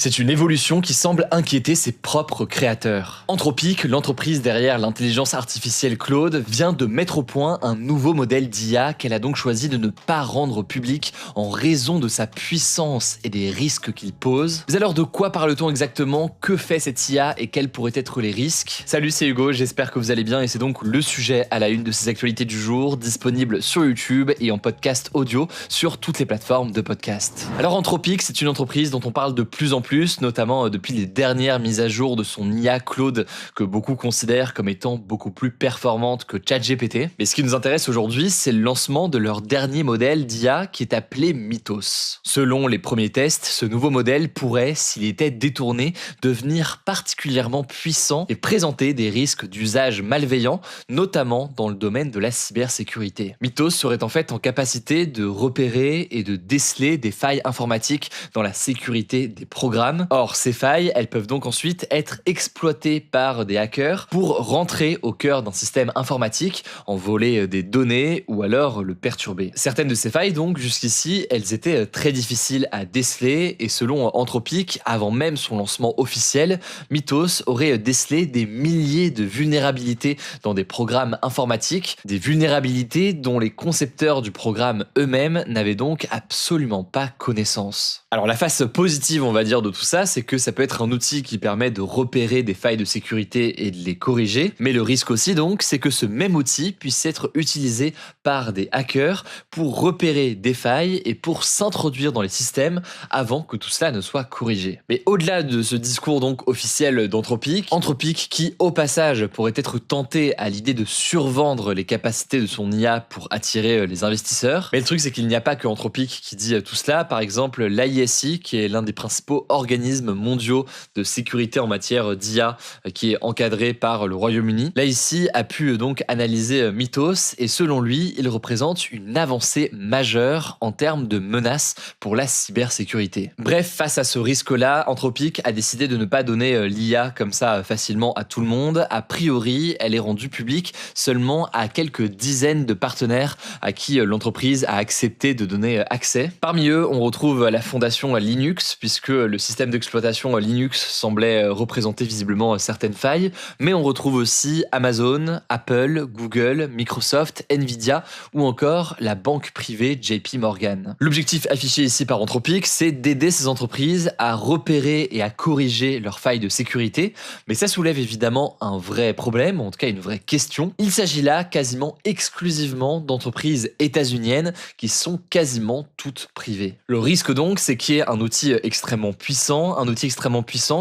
C'est une évolution qui semble inquiéter ses propres créateurs. Anthropic, l'entreprise derrière l'intelligence artificielle Claude, vient de mettre au point un nouveau modèle d'IA qu'elle a donc choisi de ne pas rendre public en raison de sa puissance et des risques qu'il pose. Mais alors de quoi parle-t-on exactement? Que fait cette IA et quels pourraient être les risques? Salut, c'est Hugo, j'espère que vous allez bien et c'est donc le sujet à la une de ces actualités du jour, disponible sur YouTube et en podcast audio sur toutes les plateformes de podcast. Alors Anthropic, c'est une entreprise dont on parle de plus en plus, notamment depuis les dernières mises à jour de son IA Claude, que beaucoup considèrent comme étant beaucoup plus performante que ChatGPT. Mais ce qui nous intéresse aujourd'hui, c'est le lancement de leur dernier modèle d'IA qui est appelé Mythos. Selon les premiers tests, ce nouveau modèle pourrait, s'il était détourné, devenir particulièrement puissant et présenter des risques d'usage malveillant, notamment dans le domaine de la cybersécurité. Mythos serait en fait en capacité de repérer et de déceler des failles informatiques dans la sécurité des programmes. Or, ces failles, elles peuvent donc ensuite être exploitées par des hackers pour rentrer au cœur d'un système informatique, en voler des données ou alors le perturber. Certaines de ces failles, donc, jusqu'ici, elles étaient très difficiles à déceler et selon Anthropic, avant même son lancement officiel, Mythos aurait décelé des milliers de vulnérabilités dans des programmes informatiques, des vulnérabilités dont les concepteurs du programme eux-mêmes n'avaient donc absolument pas connaissance. Alors la face positive, on va dire, de tout ça, c'est que ça peut être un outil qui permet de repérer des failles de sécurité et de les corriger, mais le risque aussi donc, c'est que ce même outil puisse être utilisé par des hackers pour repérer des failles et pour s'introduire dans les systèmes avant que tout cela ne soit corrigé. Mais au-delà de ce discours donc officiel d'Anthropic, Anthropic qui au passage pourrait être tenté à l'idée de survendre les capacités de son IA pour attirer les investisseurs. Mais le truc c'est qu'il n'y a pas que Anthropic qui dit tout cela. Par exemple, l'ISI, qui est l'un des principaux organismes mondiaux de sécurité en matière d'IA, qui est encadré par le Royaume-Uni. L'ISI a pu donc analyser Mythos et selon lui, il représente une avancée majeure en termes de menaces pour la cybersécurité. Bref, face à ce risque-là, Anthropic a décidé de ne pas donner l'IA comme ça facilement à tout le monde. A priori, elle est rendue publique seulement à quelques dizaines de partenaires à qui l'entreprise a accepté de donner accès. Parmi eux, on retrouve la fondation Linux, puisque le système d'exploitation Linux semblait représenter visiblement certaines failles, mais on retrouve aussi Amazon, Apple, Google, Microsoft, Nvidia ou encore la banque privée JP Morgan. L'objectif affiché ici par Anthropic, c'est d'aider ces entreprises à repérer et à corriger leurs failles de sécurité, mais ça soulève évidemment un vrai problème, en tout cas une vraie question. Il s'agit là quasiment exclusivement d'entreprises états-uniennes qui sont quasiment toutes privées. Le risque donc, c'est qu'il y ait un outil extrêmement puissant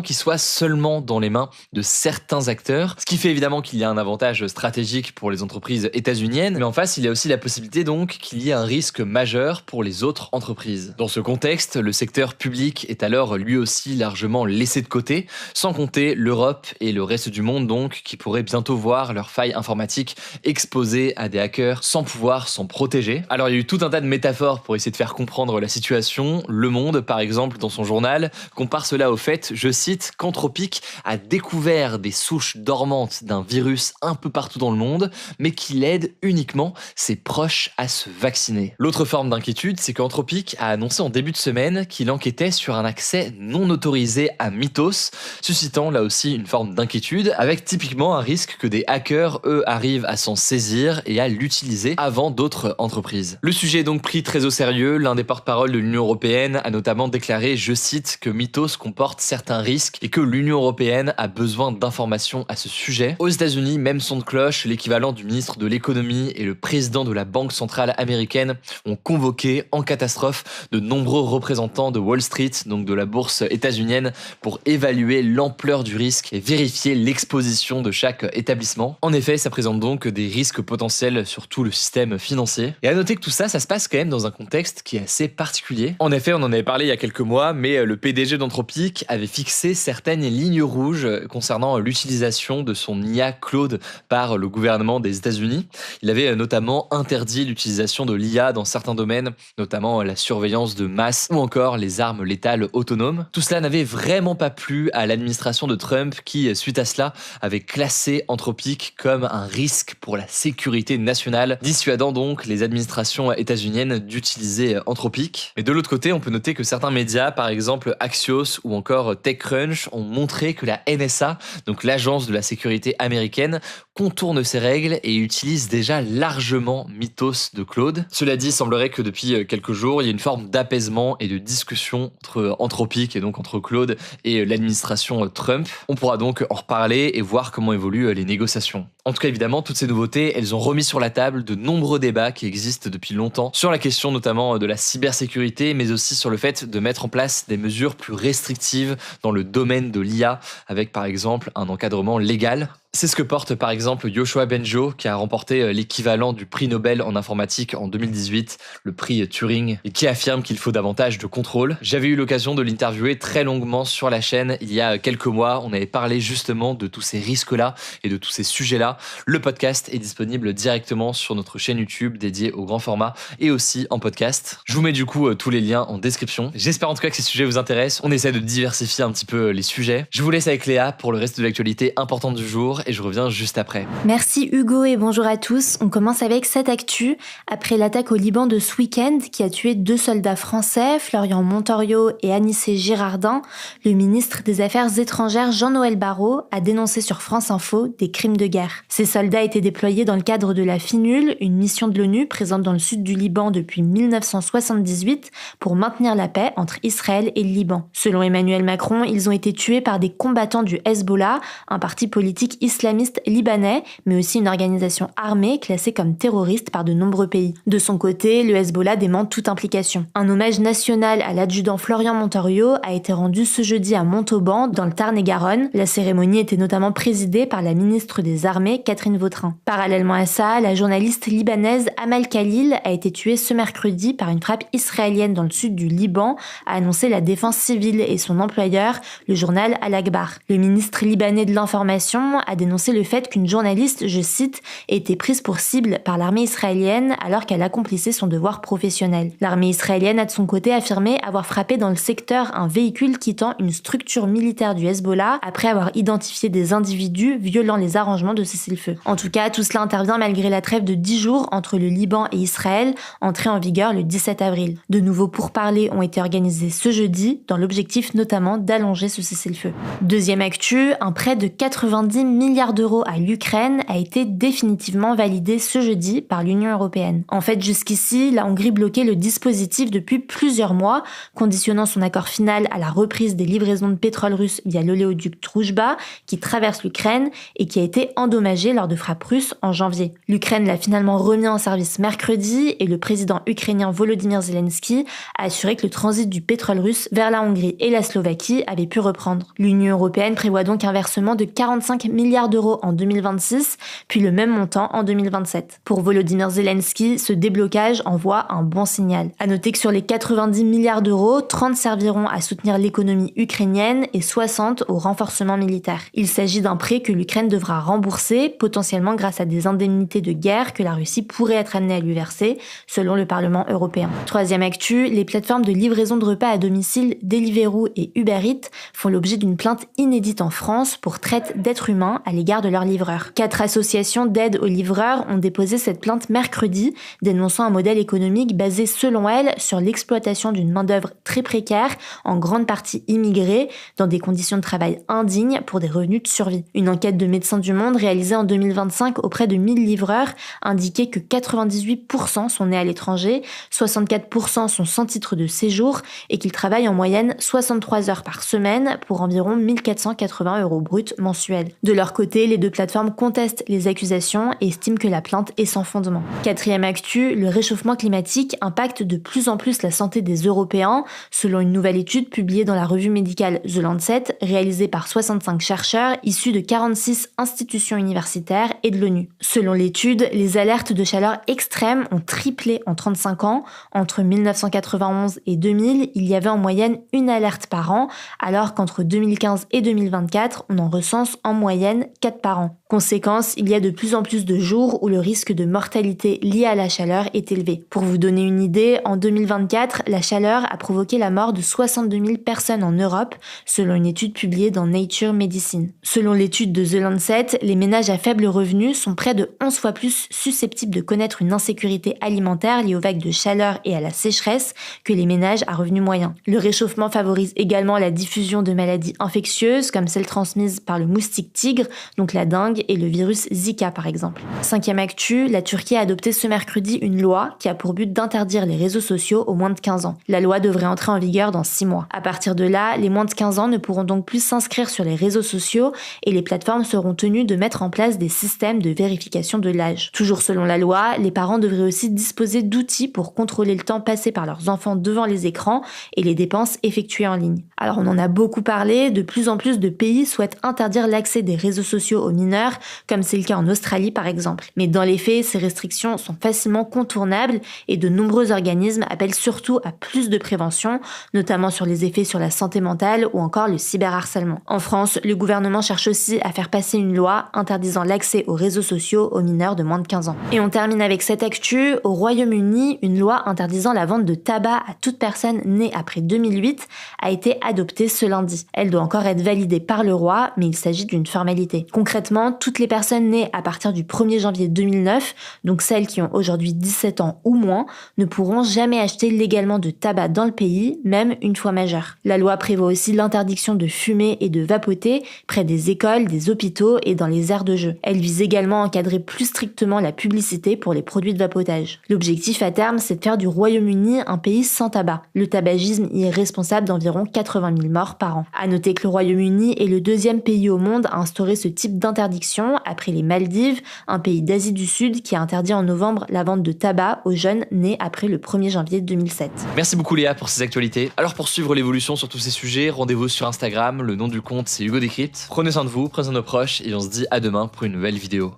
qui soit seulement dans les mains de certains acteurs, ce qui fait évidemment qu'il y a un avantage stratégique pour les entreprises états-uniennes, mais en face, il y a aussi la possibilité donc qu'il y ait un risque majeur pour les autres entreprises. Dans ce contexte, le secteur public est alors lui aussi largement laissé de côté, sans compter l'Europe et le reste du monde donc, qui pourraient bientôt voir leurs failles informatiques exposées à des hackers sans pouvoir s'en protéger. Alors il y a eu tout un tas de métaphores pour essayer de faire comprendre la situation. Le Monde, par exemple, dans son journal, compare cela au fait, je cite, qu'Anthropic a découvert des souches dormantes d'un virus un peu partout dans le monde, mais qu'il aide uniquement ses proches à se vacciner. L'autre forme d'inquiétude, c'est qu'Anthropic a annoncé en début de semaine qu'il enquêtait sur un accès non autorisé à Mythos, suscitant là aussi une forme d'inquiétude, avec typiquement un risque que des hackers, eux, arrivent à s'en saisir et à l'utiliser avant d'autres entreprises. Le sujet est donc pris très au sérieux. L'un des porte-parole de l'Union européenne a notamment déclaré, je cite, que Mythos comporte certains risques et que l'Union européenne a besoin d'informations à ce sujet. Aux États-Unis, même son de cloche, l'équivalent du ministre de l'économie et le président de la Banque centrale américaine ont convoqué en catastrophe de nombreux représentants de Wall Street, donc de la bourse états-unienne, pour évaluer l'ampleur du risque et vérifier l'exposition de chaque établissement. En effet, ça présente donc des risques potentiels sur tout le système financier. Et à noter que tout ça, ça se passe quand même dans un contexte qui est assez particulier. En effet, on en avait parlé il y a quelques mois, mais le PDG d'Anthropic avait fixé certaines lignes rouges concernant l'utilisation de son IA Claude par le gouvernement des États-Unis. Il avait notamment interdit l'utilisation de l'IA dans certains domaines, notamment la surveillance de masse ou encore les armes létales autonomes. Tout cela n'avait vraiment pas plu à l'administration de Trump qui, suite à cela, avait classé Anthropic comme un risque pour la sécurité nationale, dissuadant donc les administrations états-uniennes d'utiliser Anthropic. Mais de l'autre côté, on peut noter noter que certains médias, par exemple Axios ou encore TechCrunch, ont montré que la NSA, donc l'agence de la sécurité américaine, contourne ces règles et utilise déjà largement Mythos de Claude. Cela dit, il semblerait que depuis quelques jours, il y ait une forme d'apaisement et de discussion entre Anthropic et donc entre Claude et l'administration Trump. On pourra donc en reparler et voir comment évoluent les négociations. En tout cas, évidemment, toutes ces nouveautés, elles ont remis sur la table de nombreux débats qui existent depuis longtemps sur la question notamment de la cybersécurité, mais aussi sur le fait de mettre en place des mesures plus restrictives dans le domaine de l'IA, avec par exemple un encadrement légal. C'est ce que porte par exemple Yoshua Bengio, qui a remporté l'équivalent du prix Nobel en informatique en 2018, le prix Turing, et qui affirme qu'il faut davantage de contrôle. J'avais eu l'occasion de l'interviewer très longuement sur la chaîne il y a quelques mois. On avait parlé justement de tous ces risques-là et de tous ces sujets-là. Le podcast est disponible directement sur notre chaîne YouTube dédiée au grand format et aussi en podcast. Je vous mets du coup tous les liens en description. J'espère en tout cas que ces sujets vous intéressent. On essaie de diversifier un petit peu les sujets. Je vous laisse avec Léa pour le reste de l'actualité importante du jour et je reviens juste après. Merci Hugo et bonjour à tous. On commence avec cette actu. Après l'attaque au Liban de ce week-end qui a tué 2 soldats français, Florian Montorio et Anicet Girardin, le ministre des Affaires étrangères Jean-Noël Barrot a dénoncé sur France Info des crimes de guerre. Ces soldats étaient déployés dans le cadre de la FINUL, une mission de l'ONU présente dans le sud du Liban depuis 1978 pour maintenir la paix entre Israël et le Liban. Selon Emmanuel Macron, ils ont été tués par des combattants du Hezbollah, un parti politique islamiste libanais, mais aussi une organisation armée classée comme terroriste par de nombreux pays. De son côté, le Hezbollah dément toute implication. Un hommage national à l'adjudant Florian Montorio a été rendu ce jeudi à Montauban, dans le Tarn-et-Garonne. La cérémonie était notamment présidée par la ministre des Armées, Catherine Vautrin. Parallèlement à ça, la journaliste libanaise Amal Khalil a été tuée ce mercredi par une frappe israélienne dans le sud du Liban, a annoncé la défense civile et son employeur, le journal Al-Akhbar. Le ministre libanais de l'information a dénoncé le fait qu'une journaliste, je cite, ait été prise pour cible par l'armée israélienne alors qu'elle accomplissait son devoir professionnel. L'armée israélienne a de son côté affirmé avoir frappé dans le secteur un véhicule quittant une structure militaire du Hezbollah après avoir identifié des individus violant les arrangements de cessez-le-feu. En tout cas, tout cela intervient malgré la trêve de 10 jours entre le Liban et Israël, entrée en vigueur le 17 avril. De nouveaux pourparlers ont été organisés ce jeudi, dans l'objectif notamment d'allonger ce cessez-le-feu. Deuxième actu, un prêt de 90 milliards d'euros à l'Ukraine a été définitivement validé ce jeudi par l'Union européenne. En fait, jusqu'ici, la Hongrie bloquait le dispositif depuis plusieurs mois, conditionnant son accord final à la reprise des livraisons de pétrole russe via l'oléoduc Druzhba, qui traverse l'Ukraine et qui a été endommagé lors de frappes russes en janvier. L'Ukraine l'a finalement remis en service mercredi et le président ukrainien Volodymyr Zelensky a assuré que le transit du pétrole russe vers la Hongrie et la Slovaquie avait pu reprendre. L'Union européenne prévoit donc un versement de 45 milliards d'euros en 2026, puis le même montant en 2027. Pour Volodymyr Zelensky, ce déblocage envoie un bon signal. À noter que sur les 90 milliards d'euros, 30 serviront à soutenir l'économie ukrainienne et 60 au renforcement militaire. Il s'agit d'un prêt que l'Ukraine devra rembourser, potentiellement grâce à des indemnités de guerre que la Russie pourrait être amenée à lui verser, selon le Parlement européen. Troisième actu, les plateformes de livraison de repas à domicile Deliveroo et Uber Eats font l'objet d'une plainte inédite en France pour traite d'êtres humains à l'égard de leurs livreurs. 4 associations d'aide aux livreurs ont déposé cette plainte mercredi, dénonçant un modèle économique basé selon elles sur l'exploitation d'une main-d'œuvre très précaire, en grande partie immigrée, dans des conditions de travail indignes pour des revenus de survie. Une enquête de Médecins du Monde réalisée en 2025 auprès de 1000 livreurs indiquait que 98% sont nés à l'étranger, 64% sont sans titre de séjour et qu'ils travaillent en moyenne 63 heures par semaine pour environ 1480 € bruts mensuels. De leur côté, les deux plateformes contestent les accusations et estiment que la plainte est sans fondement. Quatrième actu, le réchauffement climatique impacte de plus en plus la santé des Européens, selon une nouvelle étude publiée dans la revue médicale The Lancet, réalisée par 65 chercheurs issus de 46 institutions universitaires et de l'ONU. Selon l'étude, les alertes de chaleur extrême ont triplé en 35 ans. Entre 1991 et 2000, il y avait en moyenne une alerte par an, alors qu'entre 2015 et 2024, on en recense en moyenne moyenne 4 par an. Conséquence, il y a de plus en plus de jours où le risque de mortalité lié à la chaleur est élevé. Pour vous donner une idée, en 2024, la chaleur a provoqué la mort de 62 000 personnes en Europe, selon une étude publiée dans Nature Medicine. Selon l'étude de The Lancet, les ménages à faible revenu sont près de 11 fois plus susceptibles de connaître une insécurité alimentaire liée aux vagues de chaleur et à la sécheresse que les ménages à revenus moyens. Le réchauffement favorise également la diffusion de maladies infectieuses comme celles transmises par le moustique tigre, donc la dengue et le virus Zika par exemple. 5e actu, la Turquie a adopté ce mercredi une loi qui a pour but d'interdire les réseaux sociaux aux moins de 15 ans. La loi devrait entrer en vigueur dans 6 mois. À partir de là, les moins de 15 ans ne pourront donc plus s'inscrire sur les réseaux sociaux et les plateformes seront tenues de mettre en place des systèmes de vérification de l'âge. Toujours selon la loi, les parents devraient aussi disposer d'outils pour contrôler le temps passé par leurs enfants devant les écrans et les dépenses effectuées en ligne. Alors on en a beaucoup parlé, de plus en plus de pays souhaitent interdire l'accès des réseaux sociaux aux mineurs, comme c'est le cas en Australie par exemple. Mais dans les faits, ces restrictions sont facilement contournables et de nombreux organismes appellent surtout à plus de prévention, notamment sur les effets sur la santé mentale ou encore le cyberharcèlement. En France, le gouvernement cherche aussi à faire passer une loi interdisant l'accès aux réseaux sociaux aux mineurs de moins de 15 ans. Et on termine avec cette actu. Au Royaume-Uni, une loi interdisant la vente de tabac à toute personne née après 2008 a été adoptée ce lundi. Elle doit encore être validée par le roi, mais il s'agit d'une formalité. Concrètement, toutes les personnes nées à partir du 1er janvier 2009, donc celles qui ont aujourd'hui 17 ans ou moins, ne pourront jamais acheter légalement de tabac dans le pays, même une fois majeures. La loi prévoit aussi l'interdiction de fumer et de vapoter près des écoles, des hôpitaux et dans les aires de jeu. Elle vise également à encadrer plus strictement la publicité pour les produits de vapotage. L'objectif à terme, c'est de faire du Royaume-Uni un pays sans tabac. Le tabagisme y est responsable d'environ 80 000 morts par an. À noter que le Royaume-Uni est le 2e pays au monde à instaurer ce type d'interdiction, après les Maldives, un pays d'Asie du Sud qui a interdit en novembre la vente de tabac aux jeunes nés après le 1er janvier 2007. Merci beaucoup Léa pour ces actualités. Alors pour suivre l'évolution sur tous ces sujets, rendez-vous sur Instagram, le nom du compte c'est Hugo Décrypte. Prenez soin de vous, prenez soin de nos proches et on se dit à demain pour une nouvelle vidéo.